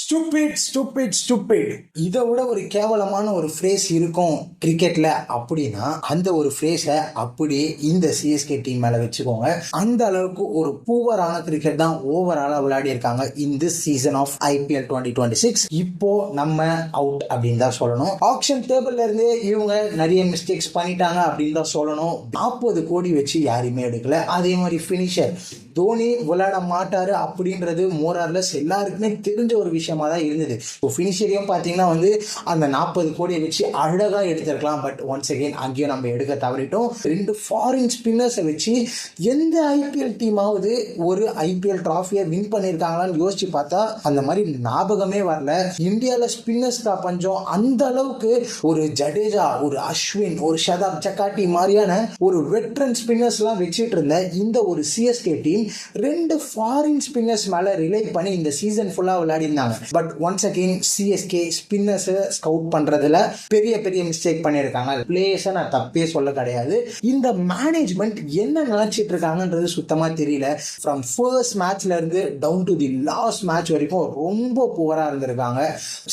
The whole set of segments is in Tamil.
ஸ்டூபிட் ஸ்டூபிட் ஸ்டூபிட் இதை விட ஒரு கேவலமான ஒரு ஃப்ரேஸ் இருக்கும் கிரிக்கெட்ல அப்படின்னா அந்த ஒரு ஃப்ரேஸை அப்படியே இந்த சிஎஸ்கே டீம் மேல வச்சுக்கோங்க. அந்த அளவுக்கு ஒரு பூவரான கிரிக்கெட் தான் ஓவராலா விளையாடி இருக்காங்க இந்த சீசன் ஆஃப் IPL 2026. இப்போ நம்ம அவுட் அப்படின்னு தான் சொல்லணும். ஆக்ஷன் டேபிள்ல இருந்து இவங்க நிறைய மிஸ்டேக்ஸ் பண்ணிட்டாங்க அப்படின்னு தான் சொல்லணும். 40 கோடி வச்சு யாருமே எடுக்கல. அதே மாதிரி ஃபினிஷர் தோனி விளையாட மாட்டாரு அப்படின்றது மோரார்லெஸ் எல்லாருக்குமே தெரிஞ்ச ஒரு விஷயமா தான் இருந்தது. இப்போ ஃபினிஷரையும் பார்த்தீங்கன்னா அந்த 40 கோடியை வச்சு அழகாக எடுத்திருக்கலாம். பட் ஒன்ஸ் அகெயின் அங்கேயும் நம்ம எடுக்க தவறிட்டோம். 2 ஃபாரின் ஸ்பின்னர்ஸை வச்சு எந்த IPL டீமாவது ஒரு IPL டிராஃபியை வின் பண்ணியிருக்காங்களான்னு யோசிச்சு பார்த்தா அந்த மாதிரி ஞாபகமே வரல. இந்தியாவில் ஸ்பின்னர்ஸ் தான் பஞ்சம். அந்த அளவுக்கு ஒரு ஜடேஜா, ஒரு அஸ்வின், ஒரு ஷதாப் சக்காட்டி மாதிரியான ஒரு வெட்ரன் ஸ்பின்னர்ஸ்லாம் வச்சுட்டு இருந்த இந்த ஒரு சிஎஸ்கே டீம் 2 ஃபாரின் ஸ்பின்னர்ஸ் மேல ரிலை பண்ணி இந்த சீசன் ஃபுல்லா விளையாடி இருந்தாங்க. But once again CSK spinners scout பண்றதுல பெரிய பெரிய மிஸ்டேக் பண்ணியிருக்காங்க. பிளேயர்ஸை நான் தப்பே சொல்ல கிடையாது. இந்த மேனேஜ்மெண்ட் என்ன நினைச்சிட்டு இருக்காங்கன்றது சுத்தமா தெரியல. ஃப்ரம் ஃபர்ஸ்ட் மேட்ச்ல இருந்து down to the last match வரைக்கும் ரொம்ப புவரா இருந்திருக்காங்க.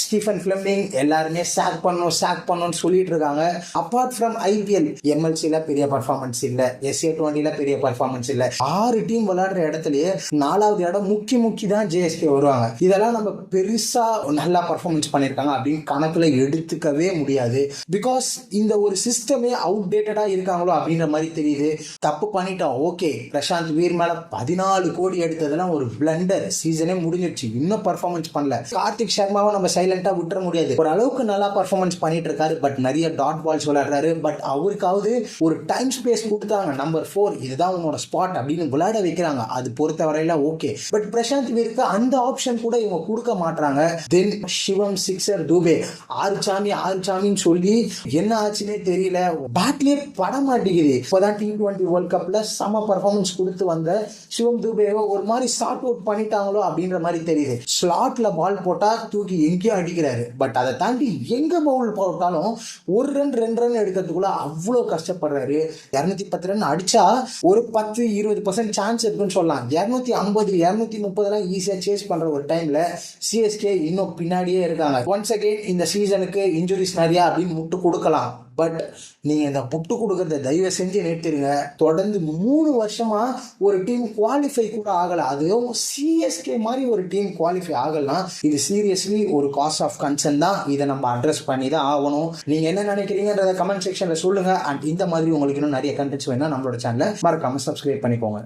ஸ்டீஃபன் ஃபிளெமிங் எல்லாருமே சாக் பண்ணணும்னு சொல்லிட்டு இருக்காங்க. அப்பார்ட் ஃப்ரம் IPL MLCல பெரிய பர்ஃபார்மன்ஸ் இல்ல, SA20ல பெரிய பர்ஃபார்மன்ஸ் இல்ல. 6 டீம் விளையாடுற இடத்துலயே 4வது இடம் முக்கி தான் ஜேஎஸ்கே வருவாங்க. இதெல்லாம் நம்ம பெருசா நல்லா பர்ஃபார்மன்ஸ் பண்ணிருக்காங்க அப்படின்னு கணக்குல எடுத்துக்கவே முடியாது. பிகாஸ் இந்த ஒரு சிஸ்டமே அவுட் டேட்டடா இருக்காங்களோ அப்படின்ற மாதிரி தெரியுது. தப்பு பண்ணிட்டோம், ஓகே. பிரசாந்த் வீர் மேல 14 கோடி எடுத்ததெல்லாம் ஒரு பிளண்டர். சீசனே முடிஞ்சிருச்சு, இன்னும் பர்ஃபார்மன்ஸ் பண்ணல. கார்த்திக் சர்மாவை நம்ம சைலண்டா விட்டுற முடியாது. ஒரு அளவுக்கு நல்லா பர்ஃபார்மன்ஸ் பண்ணிட்டு இருக்காரு. பட் நிறைய டாட் பால்ஸ் விளையாடுறாரு. பட் அவருக்காவது ஒரு டைம் ஸ்பேஸ் கொடுத்தாங்க. நம்பர் 4 இதுதான் உன்னோட ஸ்பாட் அப்படின்னு விளையாட வைக்கிறாங்க. அது பொறுத்த வரையில ஓகே. பட் பிரசாந்த் வீருக்கு அந்த ஆப்ஷன் கூட இவங்க கொடுக்க மாட்டாங்க. தென் சிவம் சிக்ஸர் தூபே ஆறுசாமின்னு சொல்லி என்ன ஆச்சுன்னே தெரியல. பேட்லயே பட மாட்டேங்குது. இப்போதான் T20 வேர்ல்ட் கப்ல சம பர்ஃபார்மன்ஸ் கொடுத்து வந்த சிவம் தூபேவை ஒரு மாதிரி ஷார்ட் அவுட் பண்ணிட்டாங்களோ அப்படின்ற மாதிரி தெரியுது. ஸ்லாட்ல பால் போட்டா தூக்கி எங்கேயோ அடிக்கிறாரு. பட் அதை தாண்டி எங்க பவுல் போட்டாலும் 1 ரன் 2 ரன் எடுக்கிறதுக்குள்ள அவ்வளோ கஷ்டப்படுறாரு. 210 ரன் அடிச்சா ஒரு 10-20% சான்ஸ் இருக்குன்னு சொல்லலாம். 250 230 ஈஸியா சேஸ் பண்ற ஒரு டைம்ல சிஎஸ்கே இன்னும் பின்னாடியே இருக்காங்க. ஒன்ஸ் அகெயின் இந்த சீசனுக்கு இன்ஜுரிஸ் நிறையா அப்படின்னு முட்டு கொடுக்கலாம். பட் நீங்க இந்த முட்டு கொடுக்கறத தயவு செஞ்சு நிறுத்திடுங்க. தொடர்ந்து 3 வருஷமா ஒரு டீம் குவாலிஃபை கூட ஆகல. அதுவும் சிஎஸ்கே மாதிரி ஒரு டீம் குவாலிஃபை ஆகலாம். இது சீரியஸ்லி ஒரு காஸ் ஆஃப் கன்சர்ன் தான். இதை நம்ம அட்ரஸ் பண்ணி தான் ஆகணும். நீங்க என்ன நினைக்கிறீங்கன்றத கமெண்ட் செக்ஷன்ல சொல்லுங்க. அண்ட் இந்த மாதிரி உங்களுக்கு இன்னும் நிறைய கண்டென்ட்ஸ் வேணா நம்மளோட சேனலை மறக்காம சப்ஸ்கிரைப் பண்ணிக்கோங்க.